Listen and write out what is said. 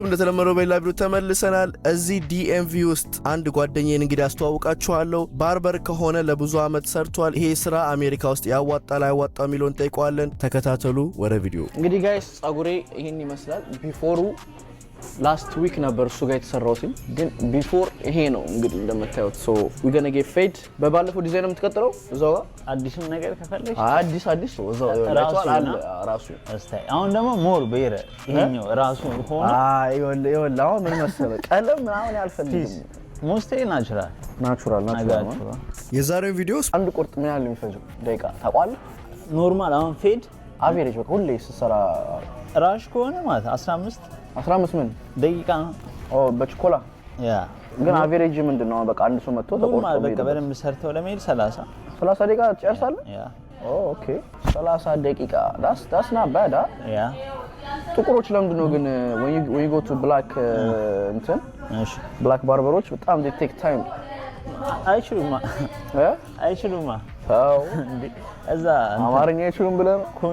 እንደተለመደው በሌላ ቪዲዮ ተመልሰናል። እዚህ ዲኤምቪ ውስጥ አንድ ጓደኛዬን እንግዲህ አስተዋውቃችኋለሁ። ባርበር ከሆነ ለብዙ አመት ሰርቷል። ይሄ ስራ አሜሪካ ውስጥ ያዋጣል አይዋጣም የሚለውን ጠይቀዋለን። ተከታተሉ ወደ ቪዲዮ። እንግዲህ ጋይስ ጸጉሬ ይሄን ይመስላል። ቢፎሩ ላስት ዊክ ነበር እሱ ጋር የተሰራው ሲል ግን ቢፎር ይሄ ነው እንግዲህ እንደምታዩት። ሶ ዊ ገና ጌት ፌድ በባለፈው ዲዛይን የምትቀጥለው እዛው ጋር አዲስም ነገር ከፈለሽ አዲስ እዛው ራሱ እስታይ። አሁን ደግሞ ሞር በይረ ይሄኛው ራሱ ሆኖ ይወላ አሁን ምን መሰለህ ቀለም ምናምን ያልፈልግም ሞስቴ ናቹራል የዛሬው ቪዲዮ አንድ ቁርጥ ምን ያህል የሚፈጀው ደቂቃ ታውቃለህ? ኖርማል አሁን ፌድ አቬሬጅ በቃ ሁሌ ስሰራ ራሽ ከሆነ ማለት 15 ምን ደቂቃ ነው። በችኮላ ያ ግን አቬሬጅ ምንድነው? በቃ አንድ ሰው መጥቶ ተቆርጦ በቃ በደንብ ሰርተው ለመሄድ 30 ደቂቃ ትጨርሳለህ? ያ ኦኬ 30 ደቂቃ that's not bad ያ ጥቁሮች ለምንድነው ግን when you go to black እንትን እሺ black ባርበሮች በጣም they take time አይችሉማ ታው እንዴ እዛ አማርኛ አይችሉም ብለህ ነው